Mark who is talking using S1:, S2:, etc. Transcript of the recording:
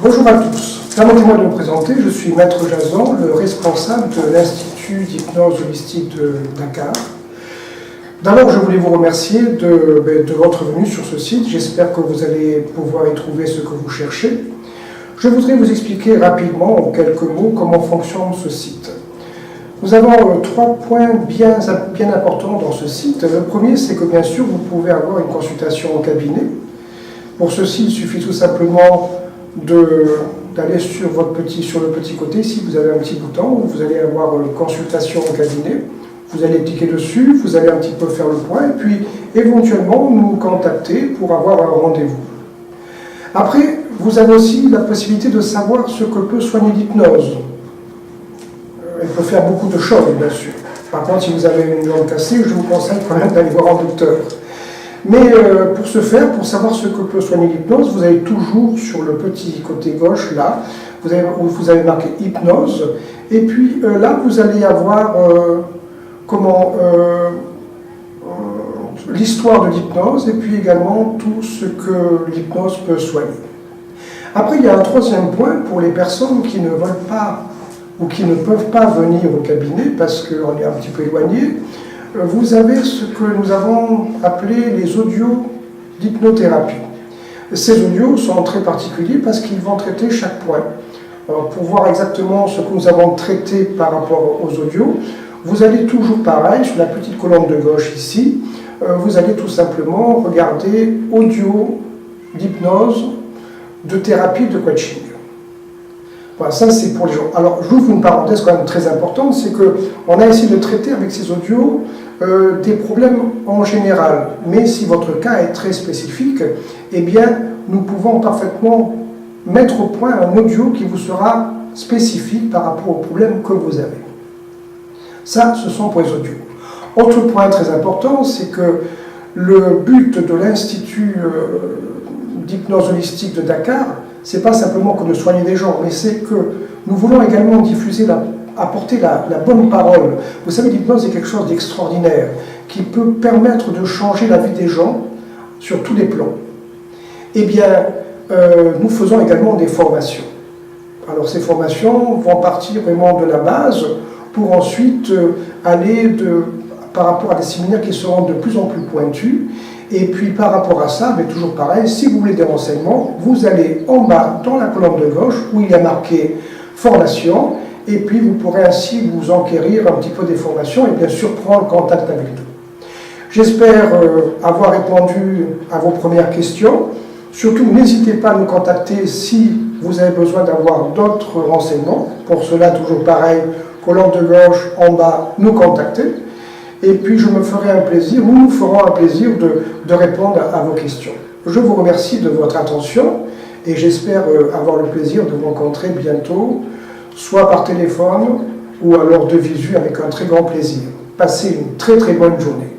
S1: Bonjour à tous. Permettez-moi de me présenter, je suis Maître Jason, le responsable de l'Institut d'hypnose holistique de Dakar. D'abord, je voulais vous remercier de votre venue sur ce site. J'espère que vous allez pouvoir y trouver ce que vous cherchez. Je voudrais vous expliquer rapidement, en quelques mots, comment fonctionne ce site. Nous avons trois points bien importants dans ce site. Le premier, c'est que bien sûr, vous pouvez avoir une consultation en cabinet. Pour ceci, il suffit tout simplement d'aller sur le petit côté. Ici, vous avez un petit bouton où vous allez avoir une consultation en cabinet. Vous allez cliquer dessus, vous allez un petit peu faire le point et puis éventuellement nous contacter pour avoir un rendez-vous. Après, vous avez aussi la possibilité de savoir ce que peut soigner l'hypnose. Elle peut faire beaucoup de choses, bien sûr. Par contre, si vous avez une jambe cassée, je vous conseille quand même d'aller voir un docteur. Mais pour ce faire, pour savoir ce que peut soigner l'hypnose, vous allez toujours sur le petit côté gauche, là, vous avez marqué hypnose, et puis là, vous allez avoir l'histoire de l'hypnose, et puis également tout ce que l'hypnose peut soigner. Après, il y a un troisième point pour les personnes qui ne veulent pas ou qui ne peuvent pas venir au cabinet parce qu'on est un petit peu éloigné. Vous avez ce que nous avons appelé les audios d'hypnothérapie. Ces audios sont très particuliers parce qu'ils vont traiter chaque point. Alors, pour voir exactement ce que nous avons traité par rapport aux audios, vous allez toujours pareil, sur la petite colonne de gauche ici, vous allez tout simplement regarder audio d'hypnose, de thérapie, de coaching. Voilà, ça c'est pour les gens. Alors j'ouvre une parenthèse quand même très importante, c'est qu'on a essayé de traiter avec ces audios des problèmes en général. Mais si votre cas est très spécifique, eh bien nous pouvons parfaitement mettre au point un audio qui vous sera spécifique par rapport aux problèmes que vous avez. Ça, ce sont pour les audios. Autre point très important, c'est que le but de l'Institut d'hypnose holistique de Dakar, c'est pas simplement que de soigner des gens, mais c'est que nous voulons également diffuser, apporter la bonne parole. Vous savez, l'hypnose est quelque chose d'extraordinaire, qui peut permettre de changer la vie des gens sur tous les plans. Eh bien, nous faisons également des formations. Alors ces formations vont partir vraiment de la base pour ensuite aller par rapport à des séminaires qui seront de plus en plus pointus. Et puis par rapport à ça, mais toujours pareil, si vous voulez des renseignements, vous allez en bas dans la colonne de gauche où il y a marqué formation, et puis vous pourrez ainsi vous enquérir un petit peu des formations et bien sûr prendre contact avec nous. J'espère avoir répondu à vos premières questions. Surtout, n'hésitez pas à nous contacter si vous avez besoin d'avoir d'autres renseignements. Pour cela, toujours pareil, colonne de gauche en bas, nous contacter. Et puis je me ferai un plaisir, nous nous ferons un plaisir de répondre à vos questions. Je vous remercie de votre attention et j'espère avoir le plaisir de vous rencontrer bientôt, soit par téléphone ou alors de visu avec un très grand plaisir. Passez une très très bonne journée.